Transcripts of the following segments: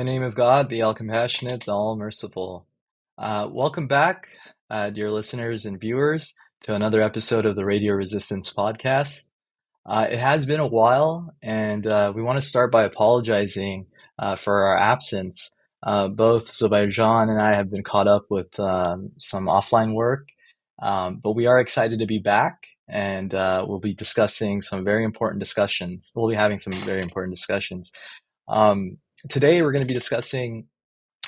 the name of God, the all compassionate, the all merciful. Welcome back, dear listeners and viewers, to another episode of the Radio Resistance podcast. It has been a while, and we want to start by apologizing for our absence. Both Zubair and I have been caught up with some offline work, but we are excited to be back, and we'll be discussing some very important discussions. We'll be having some very important discussions. Um, Today, we're going to be discussing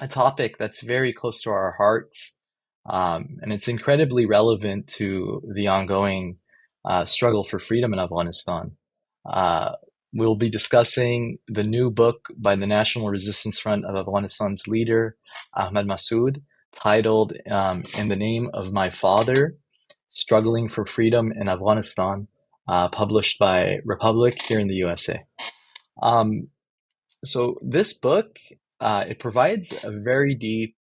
a topic that's very close to our hearts, and it's incredibly relevant to the ongoing struggle for freedom in Afghanistan. Uh, we'll be discussing the new book by the National Resistance Front of Afghanistan's leader, Ahmad Massoud, titled In the Name of My Father, Struggling for Freedom in Afghanistan, published by Republic here in the USA. So this book, it provides a very deep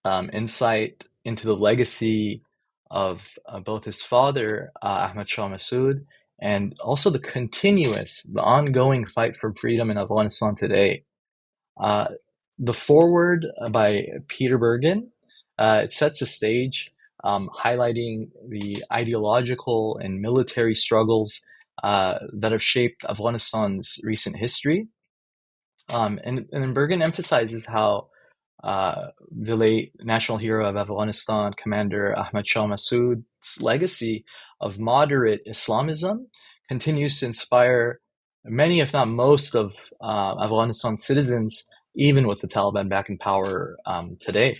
insight into the legacy of both his father, Ahmad Shah Massoud, and also the ongoing fight for freedom in Afghanistan today. Uh, the foreword by Peter Bergen, it sets the stage, highlighting the ideological and military struggles that have shaped Afghanistan's recent history. And then Bergen emphasizes how the late national hero of Afghanistan, Commander Ahmad Shah Massoud's legacy of moderate Islamism continues to inspire many, if not most, of Afghanistan's citizens, even with the Taliban back in power today.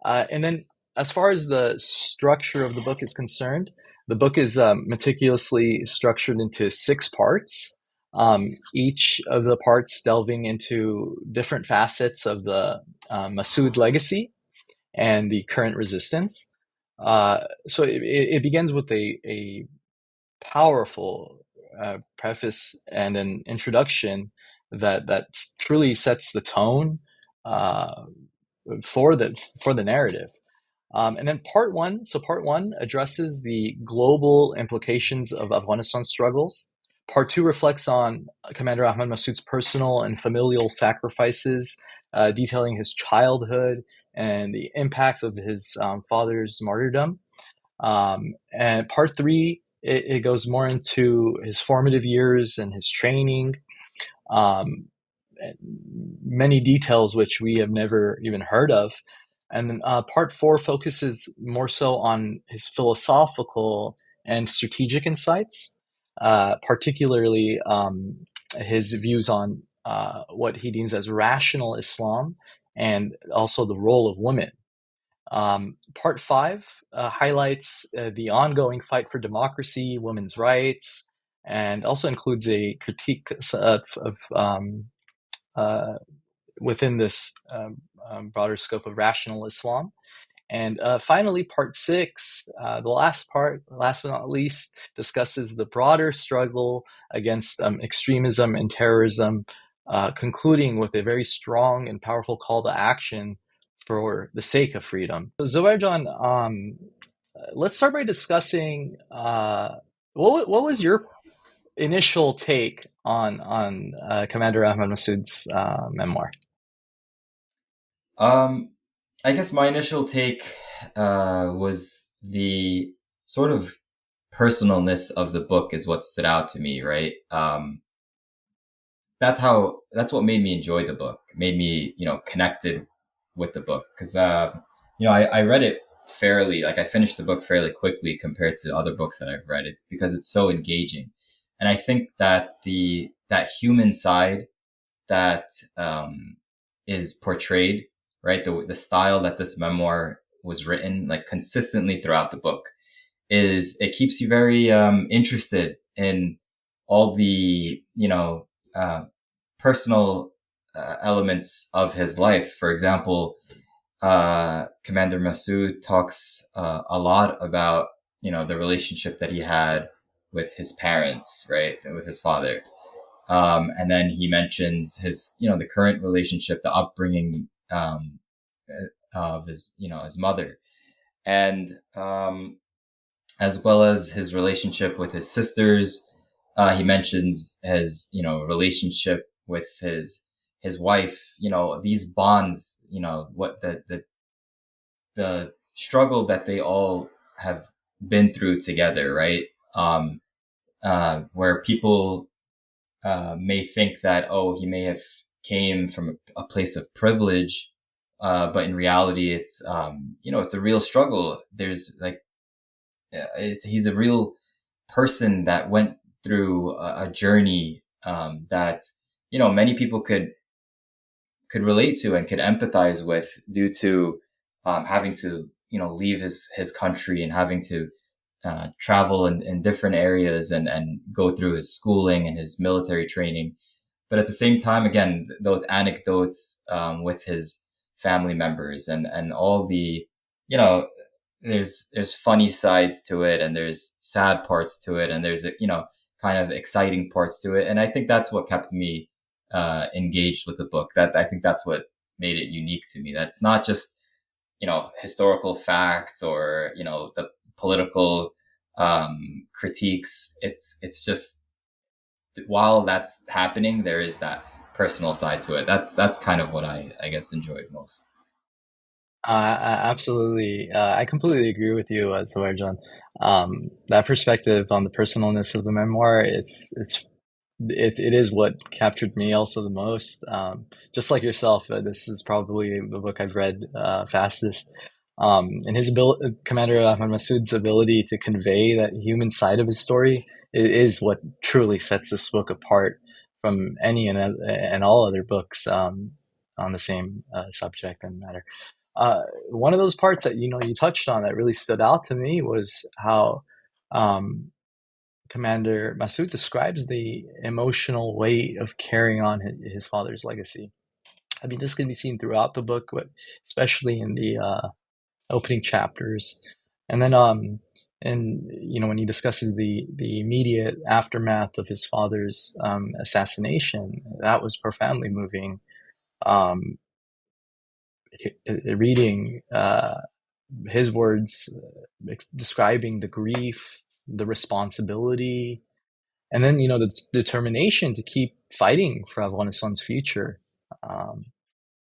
And then, as far as the structure of the book is concerned, the book is meticulously structured into 6 parts, each of the parts delving into different facets of the Massoud legacy and the current resistance. So it begins with a powerful preface and an introduction that truly sets the tone uh, for the narrative. And then part one addresses the global implications of Afghanistan's struggles. Part two reflects on Commander Ahmad Massoud's personal and familial sacrifices, detailing his childhood and the impact of his father's martyrdom. And part three, it goes more into his formative years and his training, um, many details which we have never even heard of. And then part four focuses more so on his philosophical and strategic insights, particularly his views on what he deems as rational Islam and also the role of women. Part five highlights the ongoing fight for democracy, women's rights, and also includes a critique of uh, within this broader scope of rational Islam. And finally, part six, the last part, last but not least, discusses the broader struggle against extremism and terrorism, concluding with a very strong and powerful call to action for the sake of freedom. So, Zohair, let's start by discussing what was your initial take on Commander Ahmad Massoud's memoir? Um, I guess my initial take was the sort of personalness of the book is what stood out to me, right? That's what made me enjoy the book, made me connected with the book because I read it fairly, like I finished the book fairly quickly compared to other books that I've read. It's because it's so engaging, and I think that that human side that is portrayed, right? The style that this memoir was written, like consistently throughout the book, is it keeps you very interested in all the uh, personal elements of his life. For example, Commander Massoud talks a lot about the relationship that he had with his parents, right, with his father, and then he mentions his, the current relationship, the upbringing of his, his mother, and as well as his relationship with his sisters. He mentions his, relationship with his wife, these bonds, what the struggle that they all have been through together, right? Um, where people may think that, oh, he may have came from a place of privilege, but in reality, it's a real struggle. There's like, he's a real person that went through a journey that many people could relate to and could empathize with, due to having to leave his country and having to travel in different areas and go through his schooling and his military training. But at the same time, again, those anecdotes with his family members and all the, you know there's funny sides to it, and there's sad parts to it, and there's kind of exciting parts to it. And I think that's what kept me engaged with the book. That I think that's what made it unique to me. That it's not just historical facts, or the political critiques. It's just, while that's happening, there is that personal side to it. That's kind of what I guess enjoyed most. Absolutely. I completely agree with you, John. That perspective on the personalness of the memoir, it is what captured me also the most. Just like yourself, this is probably the book I've read fastest. And his ability, Commander Ahmad Massoud's ability to convey that human side of his story is what truly sets this book apart from any and all other books on the same subject and matter. One of those parts that you touched on that really stood out to me was how um, Commander Massoud describes the emotional weight of carrying on his father's legacy. I mean, this can be seen throughout the book, but especially in the opening chapters. And then, and when he discusses the immediate aftermath of his father's assassination, that was profoundly moving. Um, Reading his words describing the grief, the responsibility, and then the determination to keep fighting for Afghanistan's future. Um,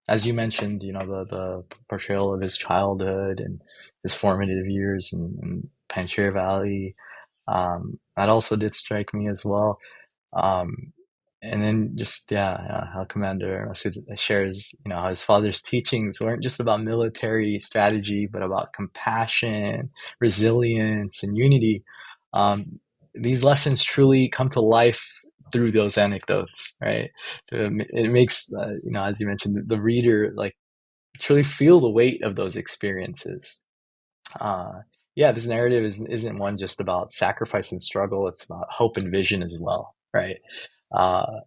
as you mentioned, the portrayal of his childhood and his formative years in Panjshir Valley, that also did strike me as well. Um, and then just yeah, how Commander Masood shares, how his father's teachings weren't just about military strategy, but about compassion, resilience, and unity. These lessons truly come to life through those anecdotes, right? It makes as you mentioned, the reader like truly feel the weight of those experiences. Uh, yeah, this narrative isn't one just about sacrifice and struggle; it's about hope and vision as well, right? Uh,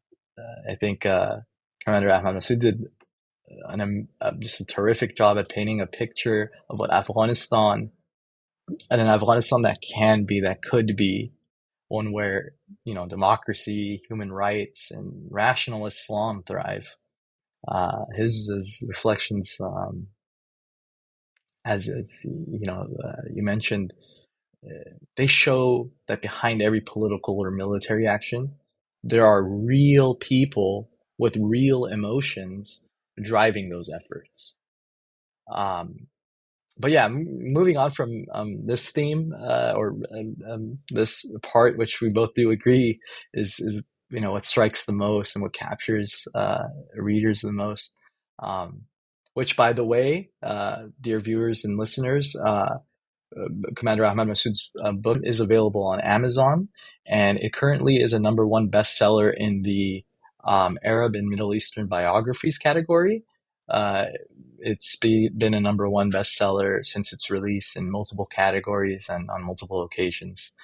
I think Commander Ahmad Massoud did just a terrific job at painting a picture of what Afghanistan, and an Afghanistan that can be, that could be, one where democracy, human rights, and rational Islam thrive. His reflections, as you mentioned, they show that behind every political or military action, there are real people with real emotions driving those efforts. Um, but yeah, moving on from this theme or this part, which we both do agree is what strikes the most and what captures readers the most. Um, which, by the way, dear viewers and listeners, Commander Ahmad Massoud's book is available on Amazon, and it currently is a number one bestseller in the Arab and Middle Eastern biographies category. Uh, been a number one bestseller since its release in multiple categories and on multiple occasions.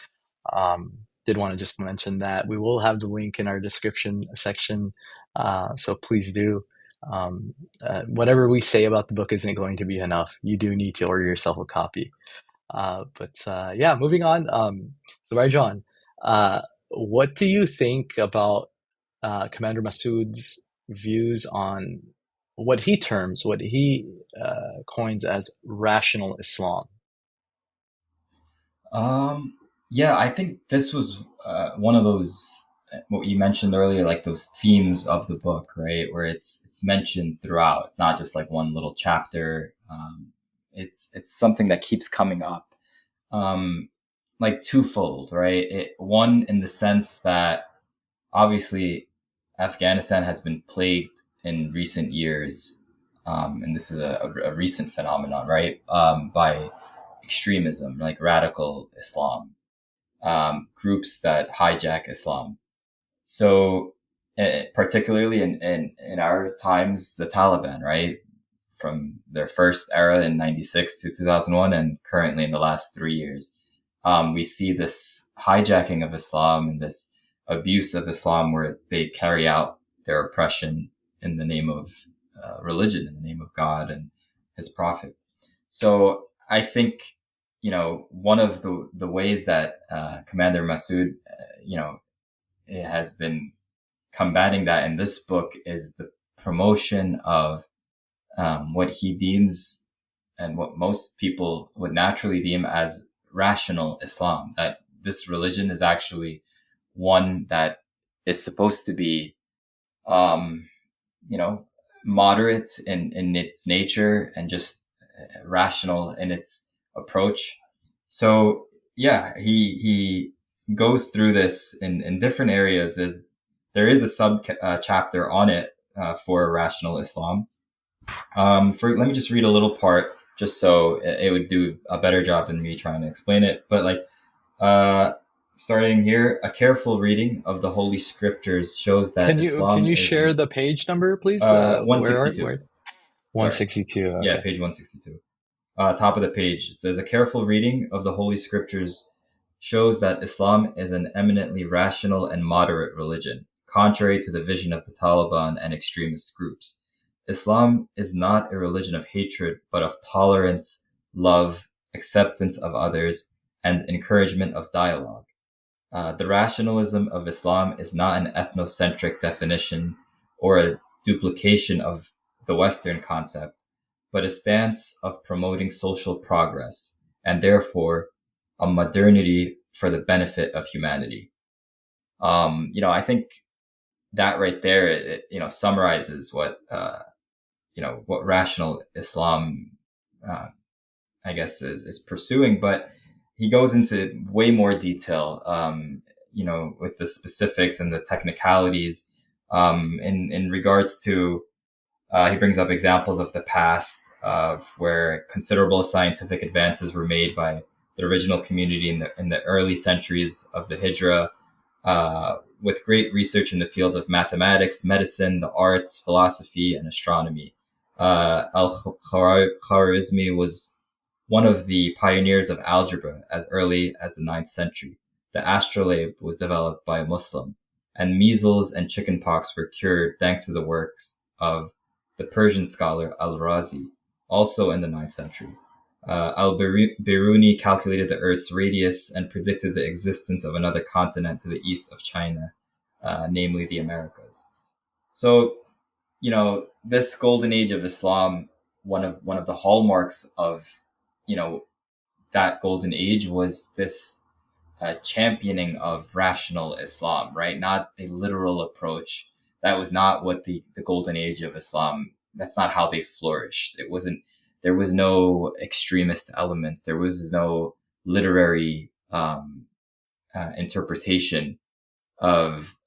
Did want to just mention that we will have the link in our description section, so please do. Whatever we say about the book isn't going to be enough. You do need to order yourself a copy. But yeah, moving on. So, Rajan, what do you think about Commander Massoud's views on what he coins as rational Islam? Um, yeah, I think this was one of those. what you mentioned earlier, like those themes of the book, right? Where it's mentioned throughout, not just like one little chapter. It's something that keeps coming up, um, like twofold, right? One in the sense that obviously Afghanistan has been plagued in recent years, and this is a recent phenomenon, right? By extremism, like radical Islam, groups that hijack Islam. So, particularly in our times, the Taliban, right? From their first era in 96 to 2001, and currently in the last 3 years, we see this hijacking of Islam and this abuse of Islam where they carry out their oppression in the name of religion, in the name of God and his prophet. So I think, one of the ways that Commander Massoud, has been combating that in this book is the promotion of what he deems and what most people would naturally deem as rational Islam. That this religion is actually one that is supposed to be, um, you know, moderate in its nature and just rational in its approach. So yeah, he goes through this in different areas. There is a sub chapter on it for rational Islam. Let me just read a little part, just so it would do a better job than me trying to explain it. But like, uh, starting here, a careful reading of the Holy Scriptures shows that Can Islam you is share the page number, please? one 62. Where? Sorry, 162. yeah, Okay. page 162. Top of the page, it says a careful reading of the Holy Scriptures shows that Islam is an eminently rational and moderate religion, contrary to the vision of the Taliban and extremist groups. Islam is not a religion of hatred, but of tolerance, love, acceptance of others, and encouragement of dialogue. The rationalism of Islam is not an ethnocentric definition or a duplication of the Western concept, but a stance of promoting social progress and therefore a modernity for the benefit of humanity. I think that right there, summarizes what rational Islam, uh, I guess, is pursuing. But he goes into way more detail, with the specifics and the technicalities, in regards to. He brings up examples of the past of where considerable scientific advances were made by the original community in the early centuries of the Hijra, with great research in the fields of mathematics, medicine, the arts, philosophy, and astronomy. Al-Khwarizmi was one of the pioneers of algebra as early as the ninth century. The astrolabe was developed by a Muslim, and measles and chickenpox were cured thanks to the works of the Persian scholar Al-Razi, also in the ninth century. Al-Biruni calculated the Earth's radius and predicted the existence of another continent to the east of China, namely the Americas. So, this golden age of Islam, one of the hallmarks of, you know, that golden age was this championing of rational Islam, right? Not a literal approach. That was not what the golden age of Islam, that's not how they flourished. It wasn't, there was no extremist elements. There was no literary interpretation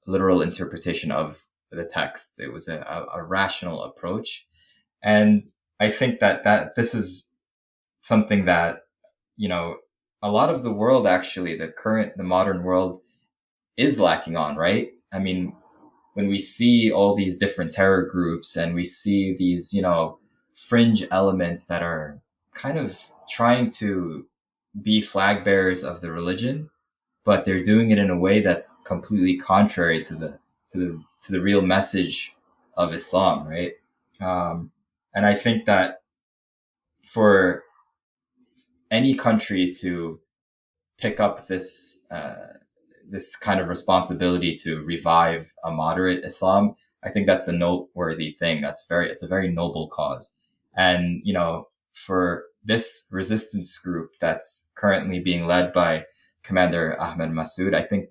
literal interpretation of the text. It was a rational approach. And I think that this is something that, you know, a lot of the world, actually, the modern world is lacking on, right? I mean, when we see all these different terror groups and we see these, fringe elements that are kind of trying to be flag bearers of the religion, but they're doing it in a way that's completely contrary to the real message of Islam, right? And I think that for any country to pick up this kind of responsibility to revive a moderate Islam, I think that's a noteworthy thing. It's a very noble cause. And, for this resistance group that's currently being led by Commander Ahmad Massoud, I think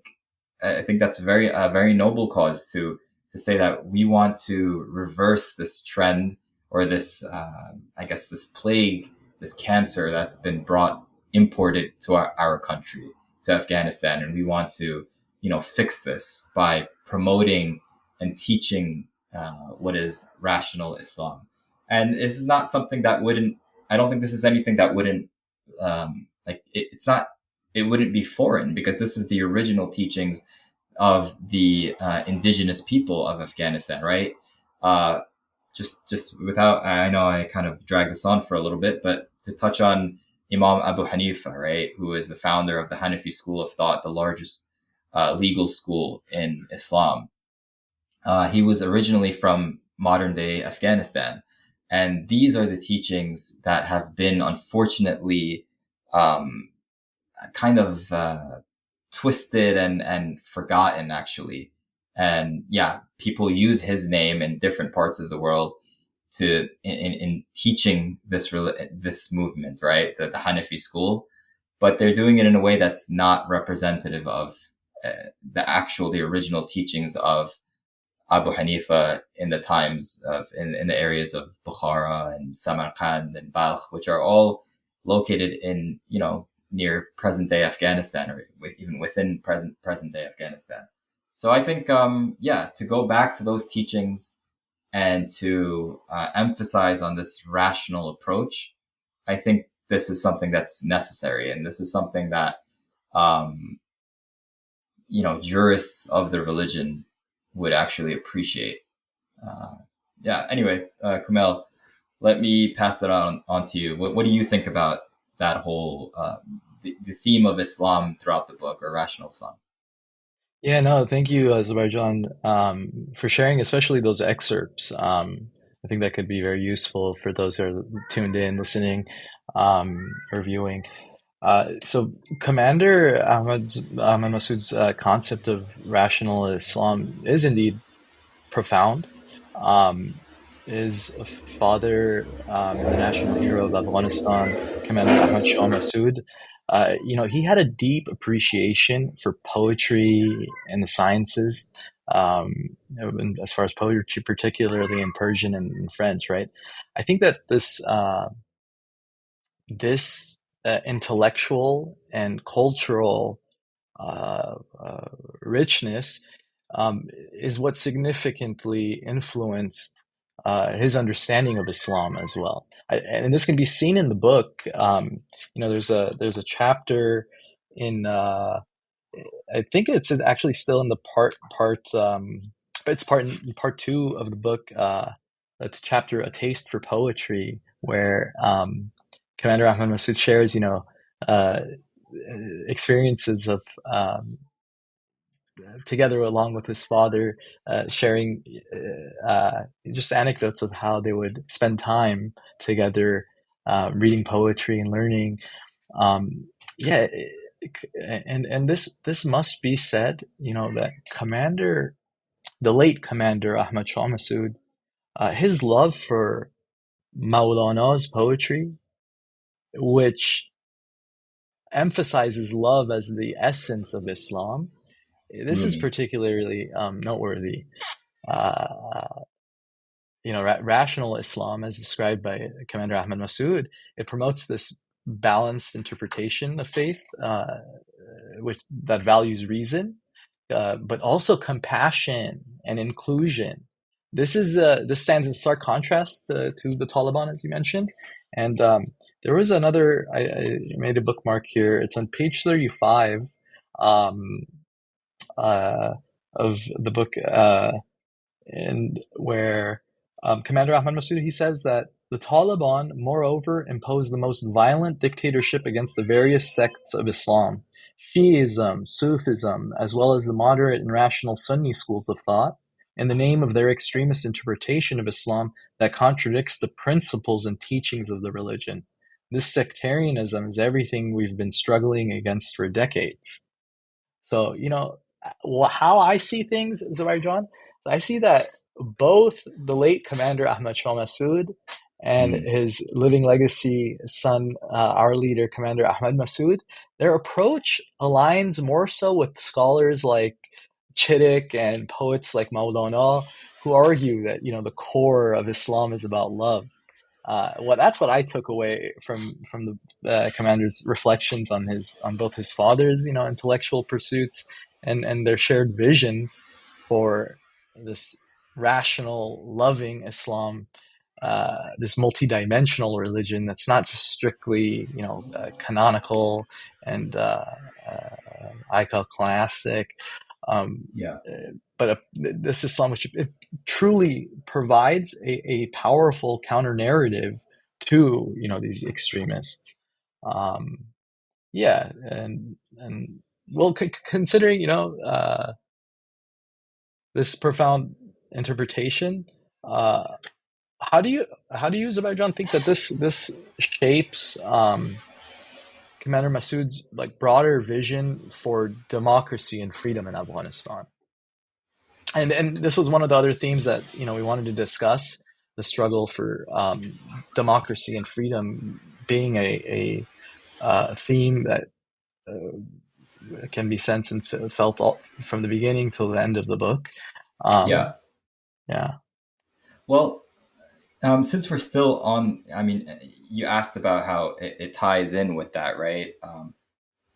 I think that's a very noble cause to say that we want to reverse this trend or this, I guess, this plague, this cancer that's been brought imported to our country, to Afghanistan, and we want to, fix this by promoting and teaching what is rational Islam. And this is not something that wouldn't. I don't think this is anything that wouldn't it's not. It wouldn't be foreign because this is the original teachings of the indigenous people of Afghanistan, right? Uh, just without, I know I kind of dragged this on for a little bit, but to touch on Imam Abu Hanifa, right, who is the founder of the Hanafi school of thought, the largest legal school in Islam. He was originally from modern day Afghanistan. And these are the teachings that have been unfortunately um, kind of twisted and forgotten, actually. And yeah, people use his name in different parts of the world in teaching this movement, right? The Hanafi school, but they're doing it in a way that's not representative of the original teachings of Abu Hanifa in the times of in the areas of Bukhara and Samarkand and Balkh, which are all located in near present day Afghanistan or even within present day Afghanistan. So I think yeah, to go back to those teachings and to emphasize on this rational approach, I think this is something that's necessary, and this is something that um, jurists of the religion would actually appreciate. Uh, yeah. Anyway, Kumail, let me pass that on to you. What do you think about that whole the theme of Islam throughout the book, or rational Islam? Yeah, no, thank you, Azerbaijan, for sharing, especially those excerpts. I think that could be very useful for those who are tuned in, listening, or viewing. So, Commander Ahmad Massoud's concept of rational Islam is indeed profound. Um, his father, and the national hero of Afghanistan, Commander Ahmad Shah Massoud, he had a deep appreciation for poetry and the sciences, and as far as poetry, particularly in Persian and French, right? I think that this intellectual and cultural uh, uh, richness is what significantly influenced his understanding of Islam as well. And this can be seen in the book. There's a chapter in I think it's actually still in the but it's part two of the book. It's chapter "A Taste for Poetry," where Commander Ahmad Massoud shares, uh, experiences of together along with his father, sharing just anecdotes of how they would spend time together, reading poetry and learning. Um, yeah, and this must be said, that the late Commander Ahmad Shah Massoud, his love for Maulana's poetry, which emphasizes love as the essence of Islam, this is Rumi. particularly noteworthy. Uh, Rational Islam, as described by Commander Ahmad Massoud, it promotes this balanced interpretation of faith, which that values reason, but also compassion and inclusion. This stands in stark contrast to the Taliban, as you mentioned. And there was another. I made a bookmark here. It's on page 35 um, uh, of the book. And where Commander Ahmad Massoud, he says that the Taliban, moreover, imposed the most violent dictatorship against the various sects of Islam, Shiism, Sufism, as well as the moderate and rational Sunni schools of thought, in the name of their extremist interpretation of Islam that contradicts the principles and teachings of the religion. This sectarianism is everything we've been struggling against for decades. So, how I see things, John, I see that both the late Commander Ahmad Shah Massoud and Mm. his living legacy son, our leader, Commander Ahmad Massoud, their approach aligns more so with scholars like Chittick and poets like Maulana who argue that the core of Islam is about love. Well, that's what I took away from the commander's reflections on both his father's intellectual pursuits and their shared vision for this rational, loving Islam, this multidimensional religion that's not just strictly, canonical and iconoclastic, um, Yeah. but this Islam which it truly provides a powerful counter narrative to these extremists. Um, yeah, and well, considering this profound interpretation. Uh, how do you, Azerbaijan, think that this shapes Commander Massoud's like broader vision for democracy and freedom in Afghanistan? And this was one of the other themes that we wanted to discuss: the struggle for democracy and freedom being a theme that can be sensed and felt all, from the beginning till the end of the book. Yeah. Um, yeah. Well, since we're still on, I mean, you asked about how it ties in with that, right?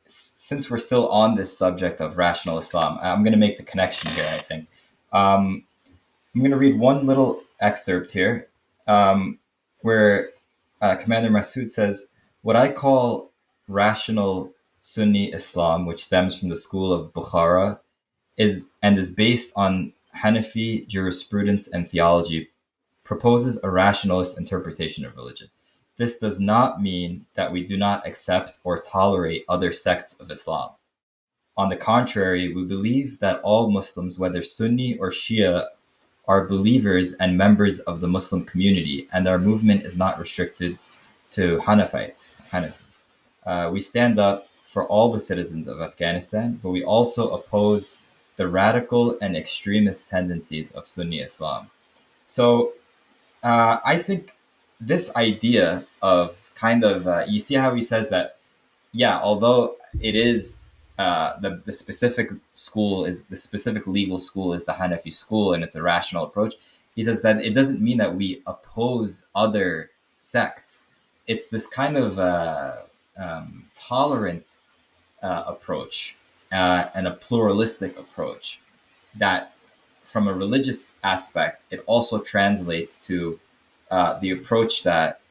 Since we're still on this subject of rational Islam, I'm going to make the connection here, I think. Um, I'm going to read one little excerpt here where Commander Massoud says, "What I call rational Sunni Islam, which stems from the school of Bukhara, is based on Hanafi jurisprudence and theology, proposes a rationalist interpretation of religion. This does not mean that we do not accept or tolerate other sects of Islam. On the contrary, we believe that all Muslims, whether Sunni or Shia, are believers and members of the Muslim community, and our movement is not restricted to Hanafis. We stand up for all the citizens of Afghanistan, but we also oppose the radical and extremist tendencies of Sunni Islam." So I think this idea of kind of, you see how he says that, yeah, although it is the specific school is the specific legal school is the Hanafi school and it's a rational approach. He says that it doesn't mean that we oppose other sects. It's this kind of tolerant approach and a pluralistic approach that, from a religious aspect, it also translates to the approach that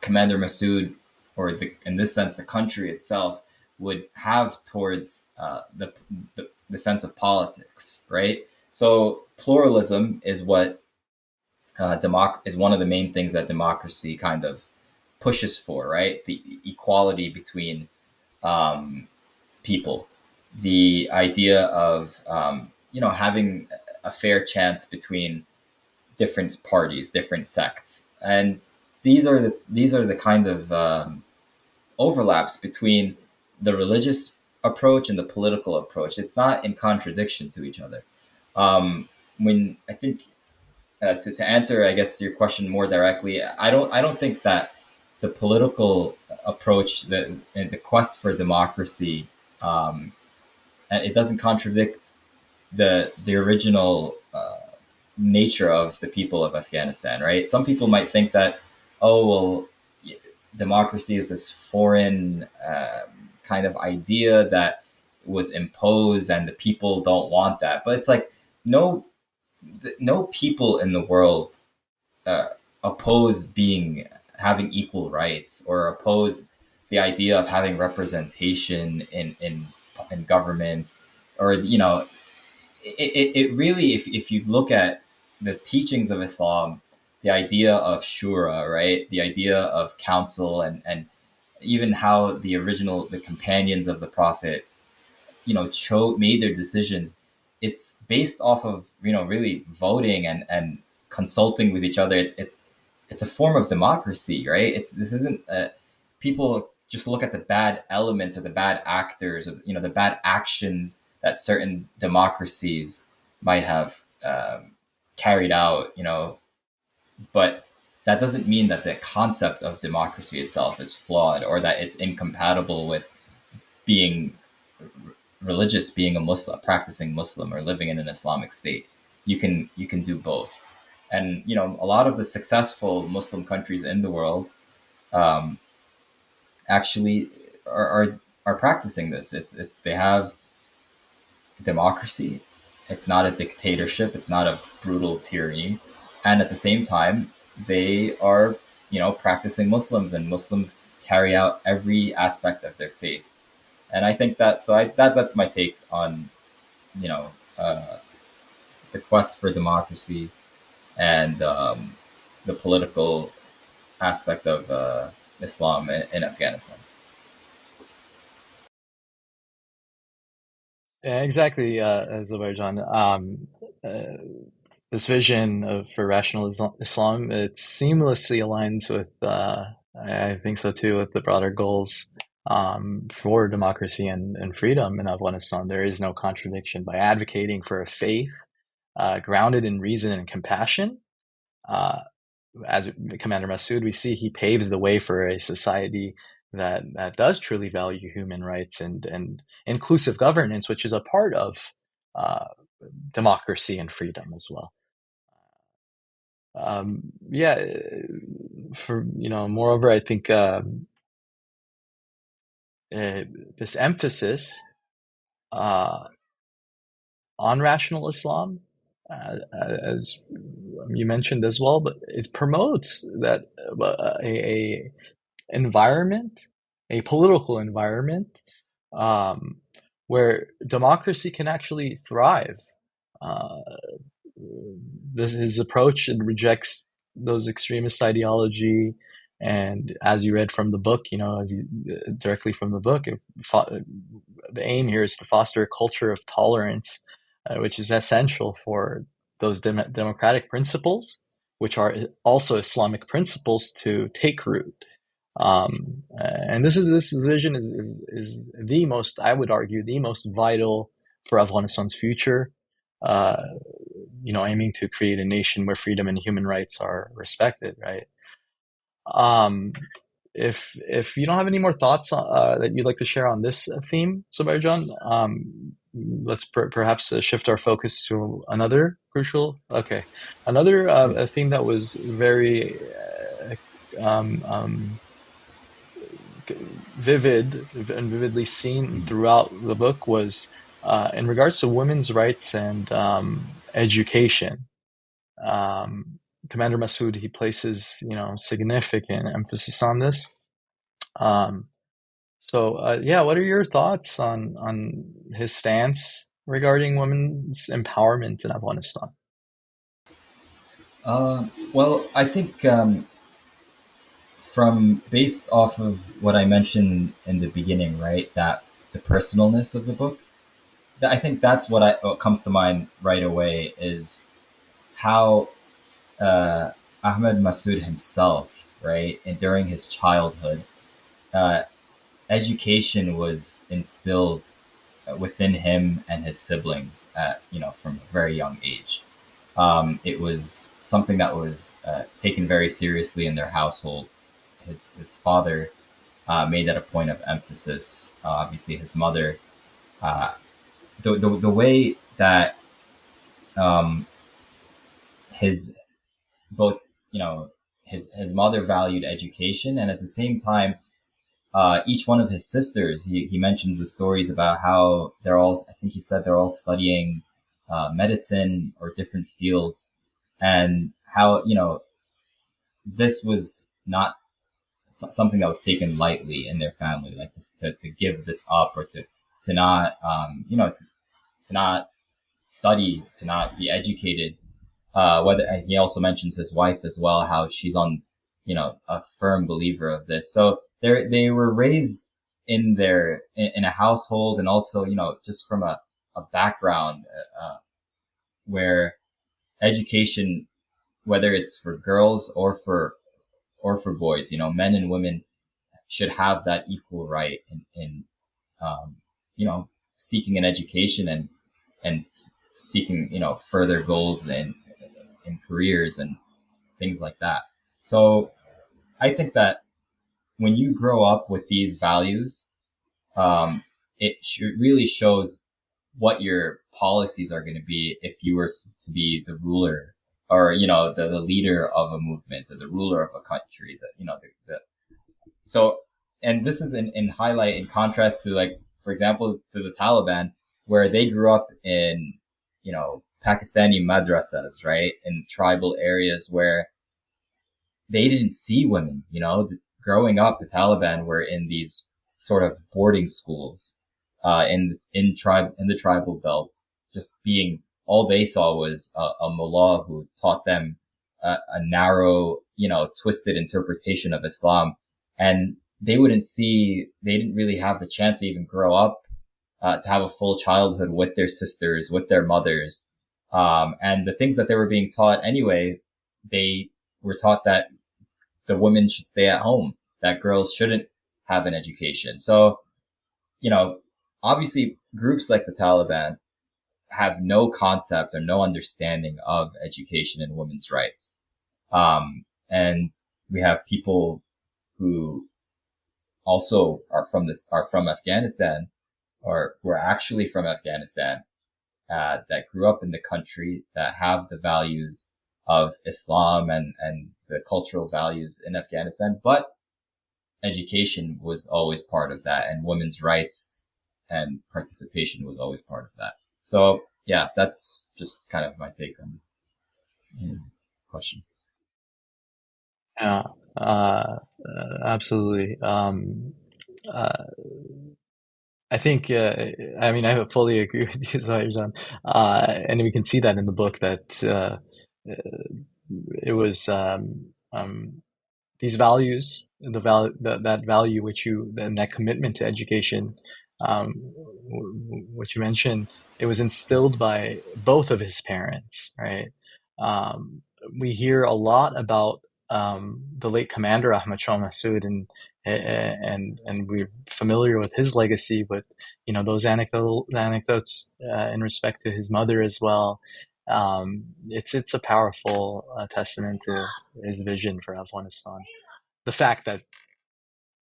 Commander Massoud, or in this sense, the country itself, would have towards the sense of politics, right? So pluralism is what is one of the main things that democracy kind of pushes for, right? The equality between um, people, the idea of having a fair chance between different parties, different sects, and these are the kind of overlaps between the religious approach and the political approach. It's not in contradiction to each other. When I think to answer, I guess, your question more directly, I don't think that the political approach, the quest for democracy, it doesn't contradict the original nature of the people of Afghanistan, right? Some people might think that, oh well, democracy is this foreign kind of idea that was imposed, and the people don't want that. But it's like no, no people in the world uh, oppose having equal rights, or oppose the idea of having representation in government, or it really, if you look at the teachings of Islam, the idea of shura, right, the idea of council, and even how the companions of the prophet, made their decisions, it's based off of really voting and consulting with each other. It's a form of democracy, right? This isn't people just look at the bad elements or the bad actors, or the bad actions that certain democracies might have carried out, but that doesn't mean that the concept of democracy itself is flawed, or that it's incompatible with being religious, being a Muslim, practicing Muslim, or living in an Islamic state. You can do both. And a lot of the successful Muslim countries in the world um, actually are practicing this. It's they have democracy. It's not a dictatorship. It's not a brutal tyranny. And at the same time, they are, practicing Muslims, and Muslims carry out every aspect of their faith. And I think that, so that's my take on, you know, uh, the quest for democracy and the political aspect of Islam in Afghanistan. Yeah, exactly, Azerbaijan. Uh, this vision of for rational Islam, it seamlessly aligns with, I think so too, with the broader goals for democracy and freedom in Afghanistan. There is no contradiction. By advocating for a faith grounded in reason and compassion, uh, as Commander Massoud, we see he paves the way for a society that does truly value human rights and inclusive governance, which is a part of uh, democracy and freedom as well. Yeah, for moreover, I think uh, this emphasis uh, on rational Islam, as you mentioned as well, but it promotes that a environment, a political environment, um, where democracy can actually thrive. Uh, his approach rejects those extremist ideology, and as you read from the book, directly from the book, the aim here is to foster a culture of tolerance, which is essential for those democratic principles, which are also Islamic principles, to take root. And this vision is the most, I would argue, the most vital for Afghanistan's future. Uh, aiming to create a nation where freedom and human rights are respected, right? Um, if you don't have any more thoughts that you'd like to share on this theme, Sabarjan, let's perhaps shift our focus to another crucial. Okay, another Sure. a theme that was very um, um, vivid and vividly seen Mhm. throughout the book was in regards to women's rights and education. Um, Commander Massoud, he places significant emphasis on this. Um, yeah, what are your thoughts on his stance regarding women's empowerment in Afghanistan? Well, I think from based off of what I mentioned in the beginning, right? That the personalness of the book. I think that's what comes to mind right away is how Ahmed Massoud himself, right, and during his childhood, uh, education was instilled within him and his siblings at from a very young age. It was something that was taken very seriously in their household. His father made that a point of emphasis. Obviously, his mother, uh, the way that um, his both his mother valued education, and at the same time, each one of his sisters, he mentions the stories about how they're all, I think he said they're all studying medicine or different fields, and how this was not something that was taken lightly in their family, like to give this up, or to not to not study, to not be educated. Whether, and he also mentions his wife as well, how she's on a firm believer of this. So they were raised in a household, and also just from a background where education, whether it's for girls or for boys, men and women should have that equal right in um, you know, seeking an education, and seeking, further goals and careers and things like that. So I think that when you grow up with these values, um, really shows what your policies are going to be if you were to be the ruler, or the leader of a movement, or the ruler of a country. That so, and this is in highlight, in contrast to, like, for example, to the Taliban, where they grew up in Pakistani madrasas, right, in tribal areas where they didn't see women. Growing up, the Taliban were in these sort of boarding schools, in the tribal belt. Just being all they saw was a mullah who taught them a narrow, twisted interpretation of Islam, and they didn't really have the chance to even grow up, to have a full childhood with their sisters, with their mothers, and the things that they were being taught anyway. They were taught that the women should stay at home, that girls shouldn't have an education. So, you know, obviously groups like the Taliban have no concept or no understanding of education and women's rights. And we have people who also are from Afghanistan, or who are actually from Afghanistan, that grew up in the country, that have the values of Islam and the cultural values in Afghanistan, but education was always part of that, and women's rights and participation was always part of that. So yeah, that's just kind of my take on the question. Yeah, absolutely. Uh, I think, I mean, I fully agree with you, Zahirzan. And we can see that in the book that it was these values, that value which and that commitment to education, which you mentioned, it was instilled by both of his parents, right? Um, we hear a lot about the late commander Ahmad Massoud, and we're familiar with his legacy, with those anecdotes in respect to his mother as well. It's a powerful testament to his vision for Afghanistan. The fact that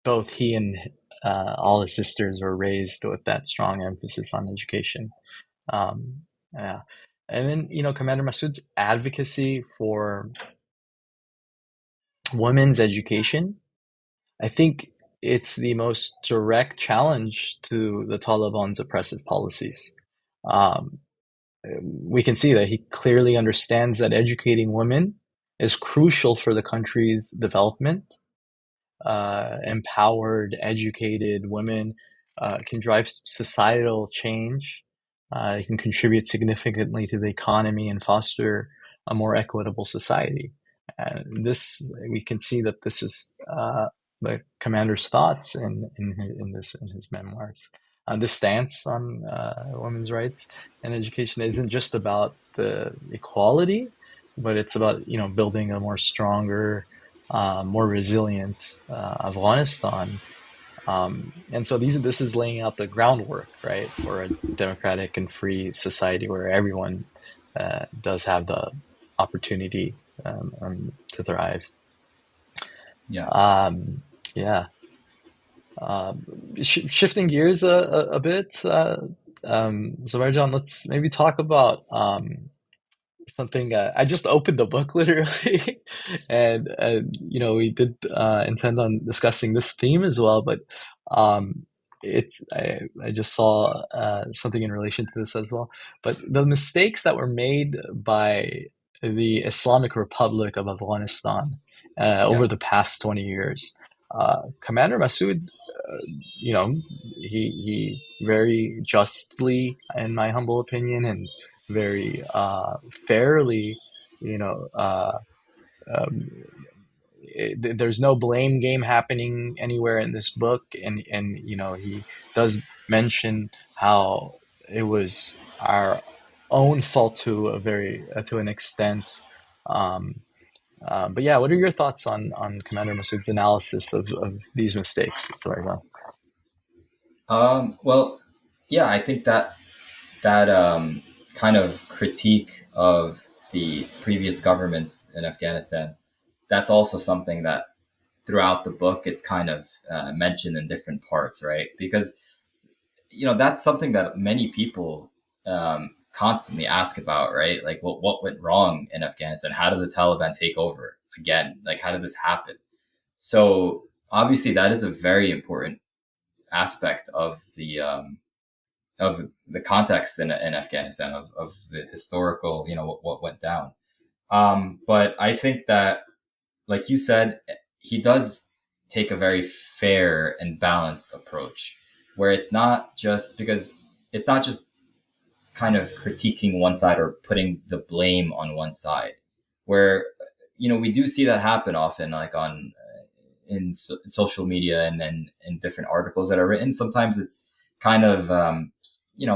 both he and all his sisters were raised with that strong emphasis on education. Um, yeah. And then, Commander Massoud's advocacy for women's education, I think it's the most direct challenge to the Taliban's oppressive policies. Um, we can see that he clearly understands that educating women is crucial for the country's development. Empowered, educated women can drive societal change. It can contribute significantly to the economy and foster a more equitable society. And this, we can see that this is the commander's thoughts in his memoirs. This stance on women's rights and education isn't just about the equality, but it's about building a more stronger, more resilient Afghanistan. And so this is laying out the groundwork, right, for a democratic and free society where everyone does have the opportunity to thrive. Yeah. Um, yeah. Shifting gears a bit, Zorajan, let's maybe talk about something. I just opened the book literally, and we did intend on discussing this theme as well, but um, I just saw something in relation to this as well. But the mistakes that were made by the Islamic Republic of Afghanistan Yeah. over the past 20 years. Commander Massoud, you know, he very justly, in my humble opinion, and very fairly, you know, um, there's no blame game happening anywhere in this book, and he does mention how it was our own fault to a very to an extent. Um, but yeah, what are your thoughts on Commander Masood's analysis of these mistakes? Sorry, well, Well, yeah, I think that kind of critique of the previous governments in Afghanistan, that's also something that throughout the book it's kind of mentioned in different parts, right? Because that's something that many people constantly ask about, right? Like, what went wrong in Afghanistan? How did the Taliban take over again? Like, how did this happen? So obviously, that is a very important aspect of the context in Afghanistan of the historical, what went down. But I think that, like you said, he does take a very fair and balanced approach, where it's not just kind of critiquing one side or putting the blame on one side, where we do see that happen often, like on social media and then in different articles that are written. Sometimes it's kind of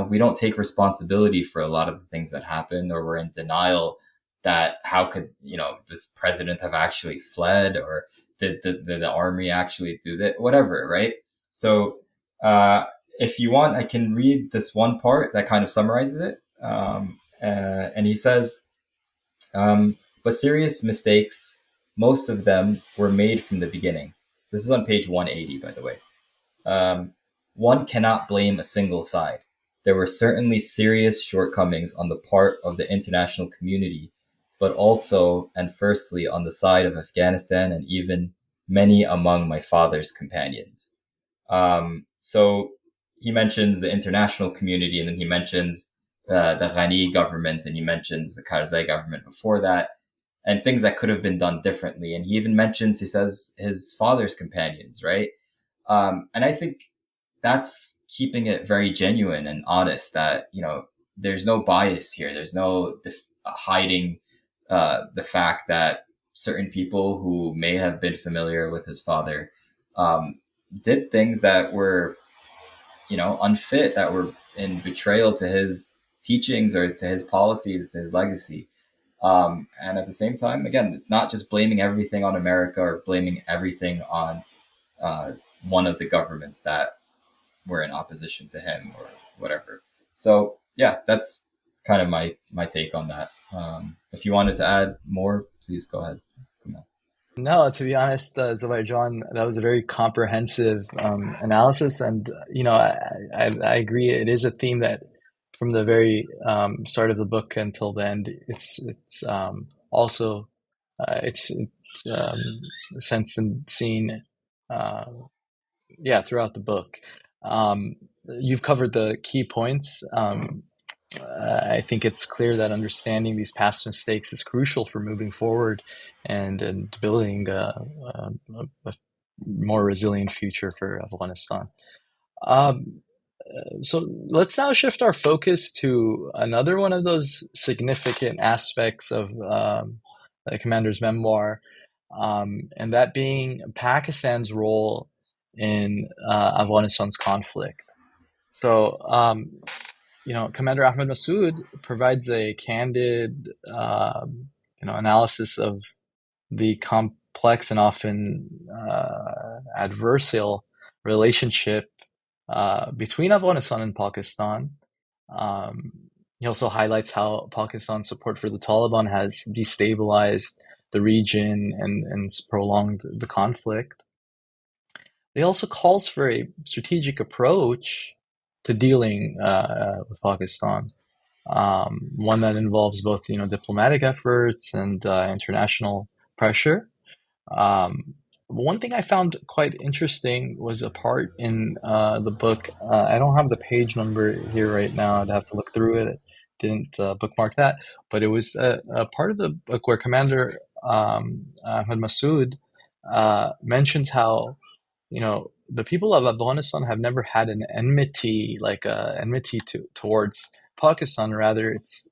we don't take responsibility for a lot of the things that happen, or we're in denial that how could this president have actually fled, or did the army actually do that, whatever, right? So uh, if you want, I can read this one part that kind of summarizes it. And he says, but serious mistakes, most of them were made from the beginning. This is on page 180, by the way. Um, One cannot blame a single side. There were certainly serious shortcomings on the part of the international community, but also and firstly on the side of Afghanistan and even many among my father's companions. So he mentions the international community, and then he mentions the Ghani government, and he mentions the Karzai government before that, and things that could have been done differently. And he even mentions, he says, his father's companions, right? And I think that's keeping it very genuine and honest, that, there's no bias here. There's no hiding the fact that certain people who may have been familiar with his father um, did things that were, unfit, that were in betrayal to his teachings or to his policies, to his legacy. And at the same time, again, it's not just blaming everything on America or blaming everything on uh, one of the governments that were in opposition to him or whatever. So yeah, that's kind of my take on that. If you wanted to add more, please go ahead. Come on. No, to be honest, John, that was a very comprehensive analysis, and I agree. It is a theme that, from the very start of the book until the end, it's also it's sensed and seen, uh, yeah, throughout the book. Um, you've covered the key points. I think it's clear that understanding these past mistakes is crucial for moving forward and building a more resilient future for Afghanistan. Um, so let's now shift our focus to another one of those significant aspects of the commander's memoir, and that being Pakistan's role in Afghanistan's conflict. So, Commander Ahmad Massoud provides a candid, analysis of the complex and often adversarial relationship between Afghanistan and Pakistan. Um, he also highlights how Pakistan's support for the Taliban has destabilized the region and prolonged the conflict. He also calls for a strategic approach to dealing with Pakistan, one that involves both diplomatic efforts and international pressure. Um, One thing I found quite interesting was a part in the book. I don't have the page number here right now. I'd have to look through it. Didn't bookmark that, but it was a part of the book where Commander Ahmad Massoud mentions how the people of Afghanistan have never had an enmity, like enmity towards Pakistan. Rather, it's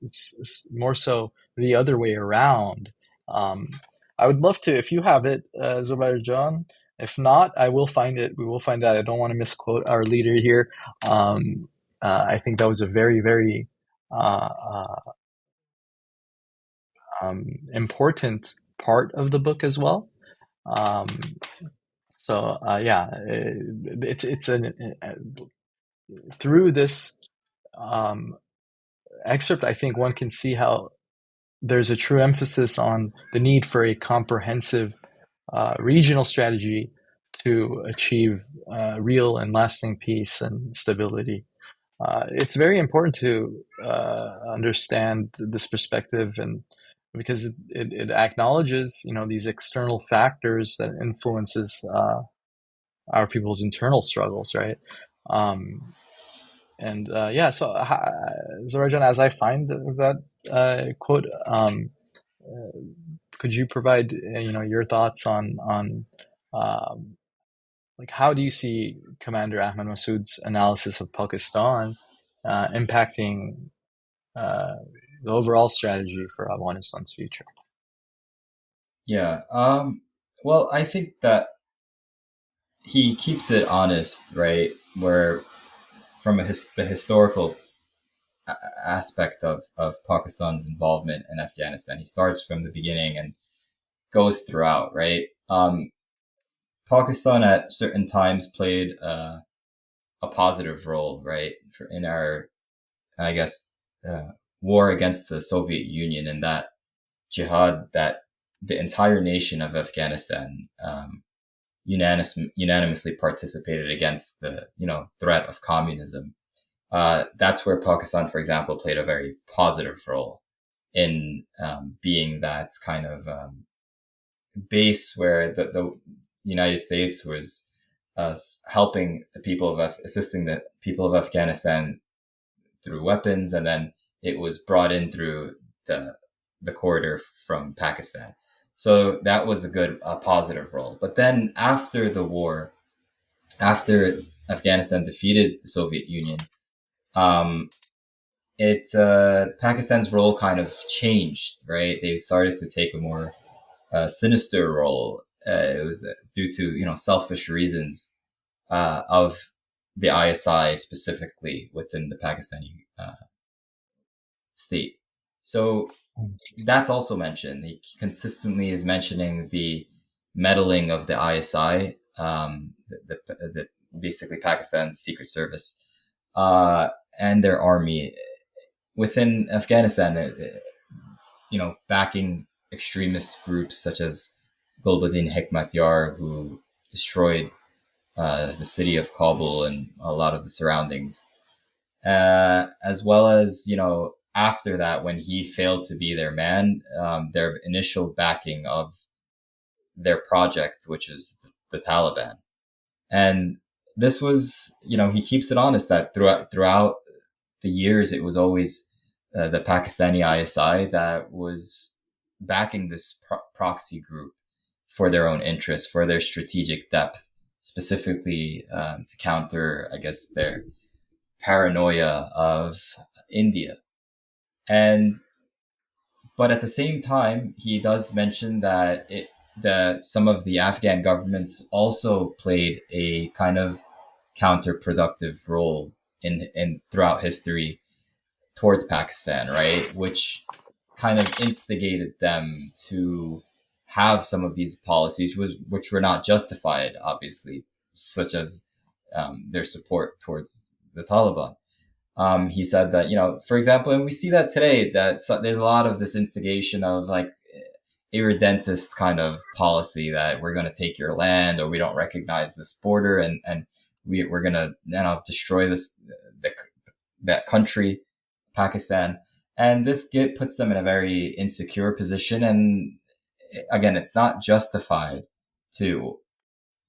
more so the other way around. Um, I would love to, if you have it, Zubair John. If not, I will find it. We will find out. I don't want to misquote our leader here. I think that was a very, very important part of the book as well. Um, yeah, it's an through this um, excerpt, I think one can see how there's a true emphasis on the need for a comprehensive regional strategy to achieve real and lasting peace and stability. It's very important to understand this perspective, and because it acknowledges, these external factors that influences our people's internal struggles, right? Um, and yeah, so Zorajan, as I find that quote, could you provide your thoughts on um, like how do you see Commander Ahmad Massoud's analysis of Pakistan impacting uh, the overall strategy for Afghanistan's future? Yeah. Well, I think that he keeps it honest, right? Where from the historical aspect of Pakistan's involvement in Afghanistan, he starts from the beginning and goes throughout, right? Pakistan at certain times played a positive role, right, in our, I guess, war against the Soviet Union, and that jihad that the entire nation of Afghanistan unanimously participated against the threat of communism. That's where Pakistan, for example, played a very positive role in being that kind of base where the United States was helping the people of assisting the people of Afghanistan through weapons, and then it was brought in through the the corridor from Pakistan. So that was a positive role. But then after the war, after Afghanistan defeated the Soviet Union, um, it Pakistan's role kind of changed. Right, they started to take a more sinister role. It was due to selfish reasons of the ISI specifically within the Pakistani state. So that's also mentioned. He consistently is mentioning the meddling of the ISI, the basically Pakistan's secret service, and their army within Afghanistan. Backing extremist groups such as Gulbuddin Hekmatyar, who destroyed the city of Kabul and a lot of the surroundings, as well as after that when he failed to be their man, their initial backing of their project, which is the Taliban. And this was, he keeps it honest that throughout the years, it was always the Pakistani ISI that was backing this proxy group for their own interests, for their strategic depth, specifically to counter, I guess, their paranoia of India. And but at the same time, he does mention that some of the Afghan governments also played a kind of counterproductive role in throughout history towards Pakistan, right? Which kind of instigated them to have some of these policies, which were not justified, obviously, such as their support towards the Taliban. He said that, for example, and we see that today, that there's a lot of this instigation of like irredentist kind of policy that we're going to take your land, or we don't recognize this border, and we're going to destroy the, that country, Pakistan. And this puts them in a very insecure position. And again, it's not justified to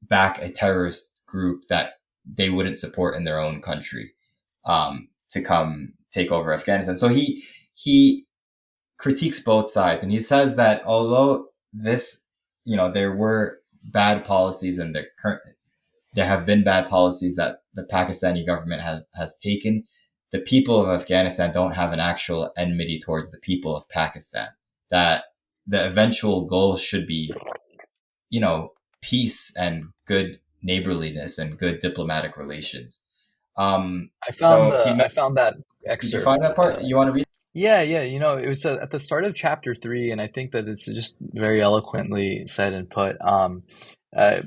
back a terrorist group that they wouldn't support in their own country, to come take over Afghanistan. So he critiques both sides, and he says that although there were bad policies, and there have been bad policies that the Pakistani government has taken, the people of Afghanistan don't have an actual enmity towards the people of Pakistan. That the eventual goal should be, peace and good neighborliness and good diplomatic relations. So I found that did you find excerpt. that part? You want to read? Yeah, yeah. It was at the start of chapter three, and I think that it's just very eloquently said and put.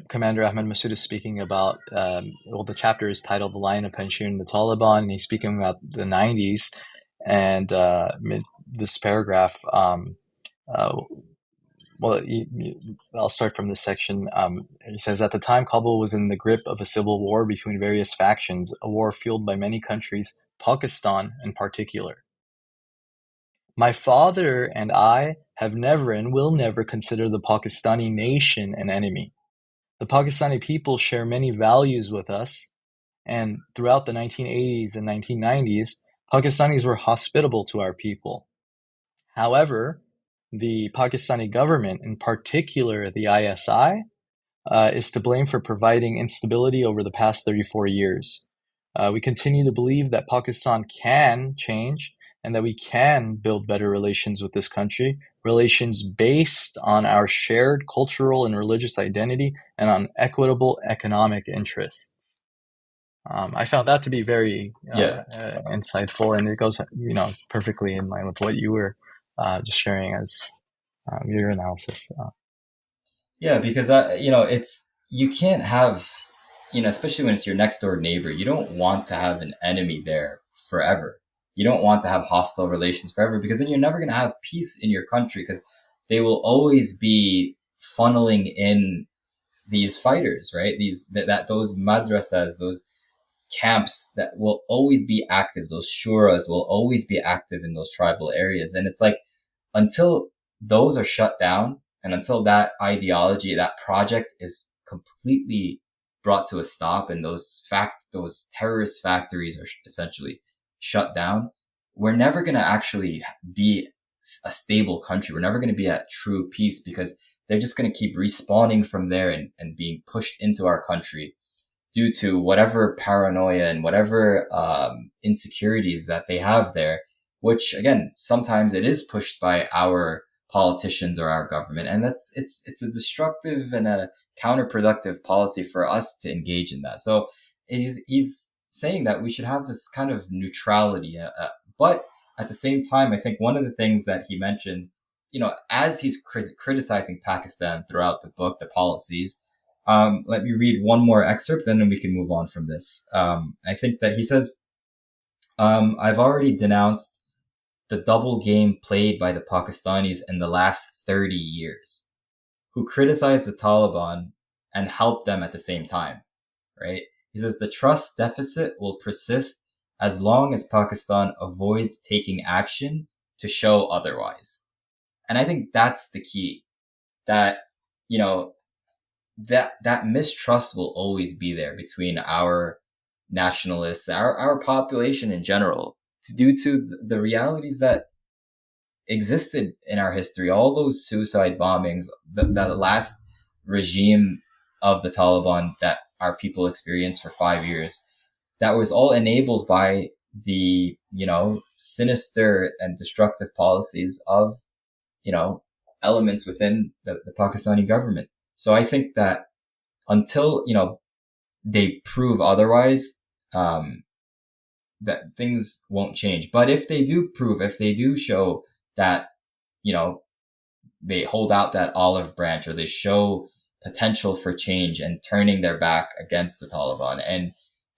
Commander Ahmad Massoud is speaking about, well, the chapter is titled "The Line of Panjshir and the Taliban," and he's speaking about the '90s. And this paragraph, uh, well, I'll start from this section. He says, at the time, Kabul was in the grip of a civil war between various factions, a war fueled by many countries Pakistan in particular. My father and I have never and will never consider the Pakistani nation an enemy. The Pakistani people share many values with us, and throughout the 1980s and 1990s, Pakistanis were hospitable to our people. However, the Pakistani government, in particular the ISI, is to blame for providing instability over the past 34 years. We continue to believe that Pakistan can change and that we can build better relations with this country, relations based on our shared cultural and religious identity and on equitable economic interests. I found that to be very Yeah. insightful, and it goes, perfectly in line with what you were just sharing as your analysis. Yeah, because it's you can't have, especially when it's your next door neighbor, you don't want to have an enemy there forever. You don't want to have hostile relations forever because then you're never going to have peace in your country because they will always be funneling in these fighters, right? That those madrasas, those camps that will always be active, those shuras will always be active in those tribal areas. And it's like until those are shut down and until that ideology, that project is completely brought to a stop and those terrorist factories are essentially shut down, we're never going to actually be a stable country. We're never going to be at true peace because they're just going to keep respawning from there and being pushed into our country due to whatever paranoia and whatever insecurities that they have there, which again, sometimes it is pushed by our politicians or our government. And it's a destructive and a counterproductive policy for us to engage in that. So he's saying that we should have this kind of neutrality, but at the same time, I think one of the things that he mentions, as he's criticizing Pakistan throughout the book, the policies, let me read one more excerpt and then we can move on from this. I think that he says, I've already denounced the double game played by the Pakistanis in the last 30 years, who criticized the Taliban and helped them at the same time, right? He says the trust deficit will persist as long as Pakistan avoids taking action to show otherwise. And I think that's the key that, you know, that mistrust will always be there between our nationalists, our population in general, due to the realities that existed in our history. All those suicide bombings, the last regime of the Taliban that our people experienced for 5 years, that was all enabled by the sinister and destructive policies of you know elements within the Pakistani government. So I think that until they prove otherwise, that things won't change. But if they do show that you know they hold out that olive branch or they show potential for change and turning their back against the Taliban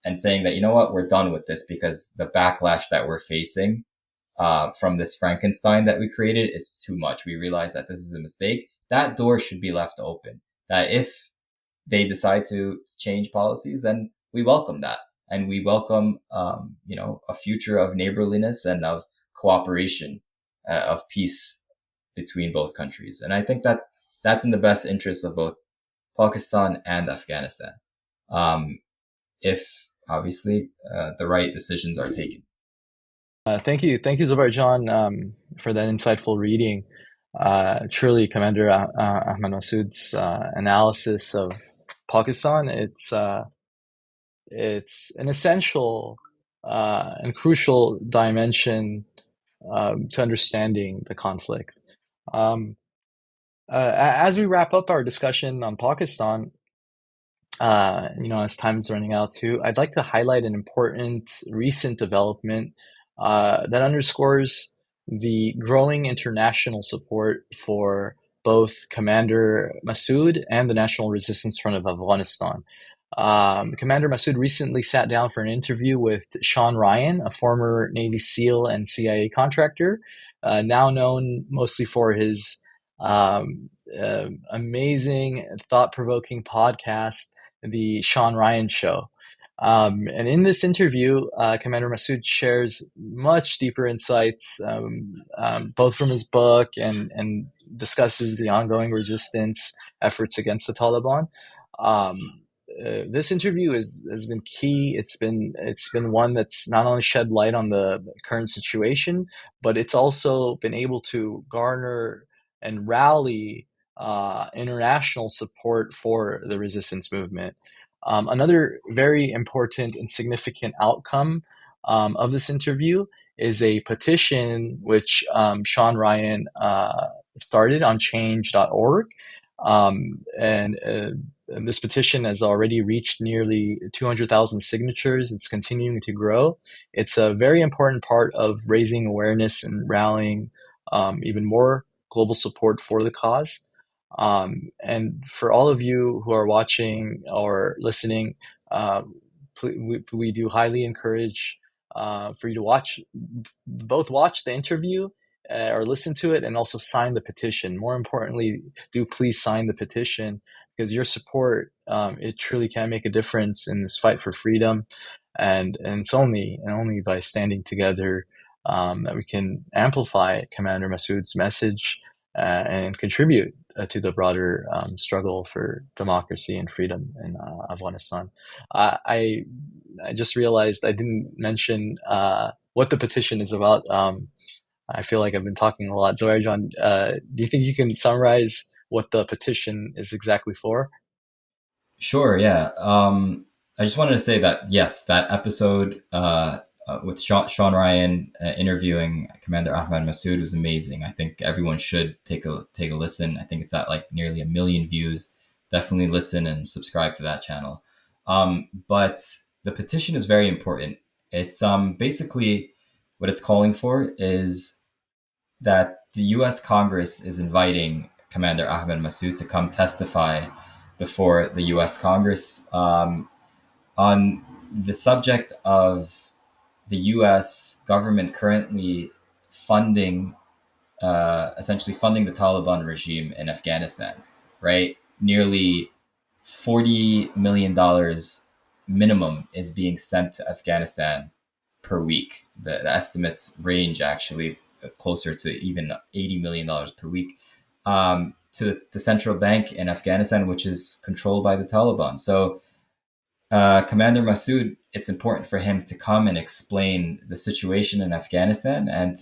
and saying that we're done with this because the backlash that we're facing from this Frankenstein that we created is too much. We realize that this is a mistake. That door should be left open. That if they decide to change policies, then we welcome that. And we welcome, a future of neighborliness and of cooperation, of peace between both countries. And I think that that's in the best interest of both Pakistan and Afghanistan, if obviously the right decisions are taken. Thank you, Zubair for that insightful reading. Truly, Commander Ahmad Massoud's analysis of Pakistan, it's an essential and crucial dimension to understanding the conflict. Um, as we wrap up our discussion on Pakistan, as time is running out too, I'd like to highlight an important recent development that underscores the growing international support for both Commander Massoud and the National Resistance Front of Afghanistan. Commander Massoud recently sat down for an interview with Sean Ryan, a former Navy SEAL and CIA contractor, now known mostly for his amazing, thought provoking podcast, The Sean Ryan Show. And in this interview, Commander Massoud shares much deeper insights, both from his book and discusses the ongoing resistance efforts against the Taliban. This interview has been key. It's been one that's not only shed light on the current situation, but it's also been able to garner and rally international support for the resistance movement. Another very important and significant outcome of this interview is a petition which Sean Ryan started on change.org. And this petition has already reached nearly 200,000 signatures. It's continuing to grow. It's a very important part of raising awareness and rallying even more global support for the cause. And for all of you who are watching or listening, uh, we do highly encourage for you to watch the interview or listen to it and also sign the petition. More importantly, do please sign the petition because your support, it truly can make a difference in this fight for freedom. And it's only by standing together that we can amplify Commander Massoud's message and contribute to the broader struggle for democracy and freedom in Afghanistan. I just realized I didn't mention what the petition is about. I feel like I've been talking a lot. So, John, do you think you can summarize what the petition is exactly for? Sure, yeah. I just wanted to say that yes, that episode with Sean Ryan interviewing Commander Ahmad Massoud was amazing. I think everyone should take a listen. I think it's at like nearly 1 million views. Definitely listen and subscribe to that channel. But the petition is very important. It's basically what it's calling for is that the U.S. Congress is inviting Commander Ahmed Massoud to come testify before the U.S. Congress on the subject of the U.S. government currently funding, essentially funding the Taliban regime in Afghanistan, right? Nearly $40 million minimum is being sent to Afghanistan per week. The estimates range actually closer to even $80 million per week to the central bank in Afghanistan, which is controlled by the Taliban. So, Commander Massoud, it's important for him to come and explain the situation in Afghanistan and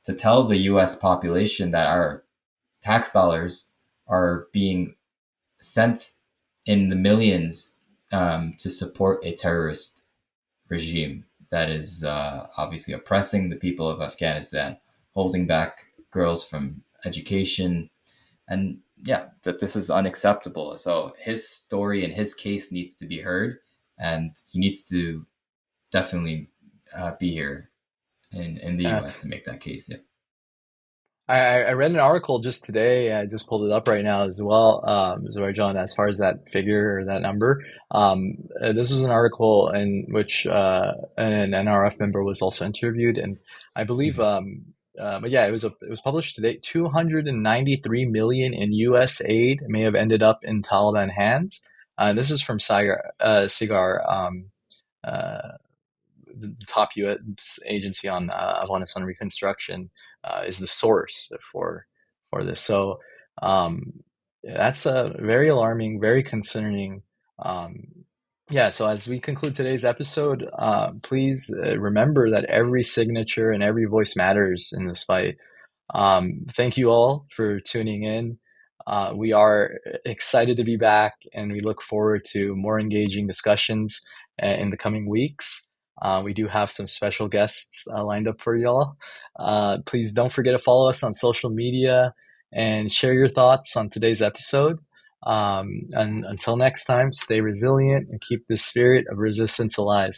to tell the US population that our tax dollars are being sent in the millions to support a terrorist regime that is obviously oppressing the people of Afghanistan, holding back girls from education, and yeah, that this is unacceptable. So his story and his case needs to be heard, and he needs to definitely be here in the Uh, U.S. to make that case. Yeah. I read an article just today. I just pulled it up right now as well, Zohar John, as far as that figure or that number. This was an article in which an NRF member was also interviewed, and I believe, Mhm. but yeah, it was published today. 293 million in U.S. aid may have ended up in Taliban hands. This is from Sigar, uh, the top U.S. agency on Afghanistan reconstruction is the source for this. So that's a very alarming, very concerning. Um, yeah. So as we conclude today's episode, please remember that every signature and every voice matters in this fight. Thank you all for tuning in. We are excited to be back, and we look forward to more engaging discussions in the coming weeks. We do have some special guests lined up for y'all. Please don't forget to follow us on social media and share your thoughts on today's episode. And until next time, stay resilient and keep the spirit of resistance alive.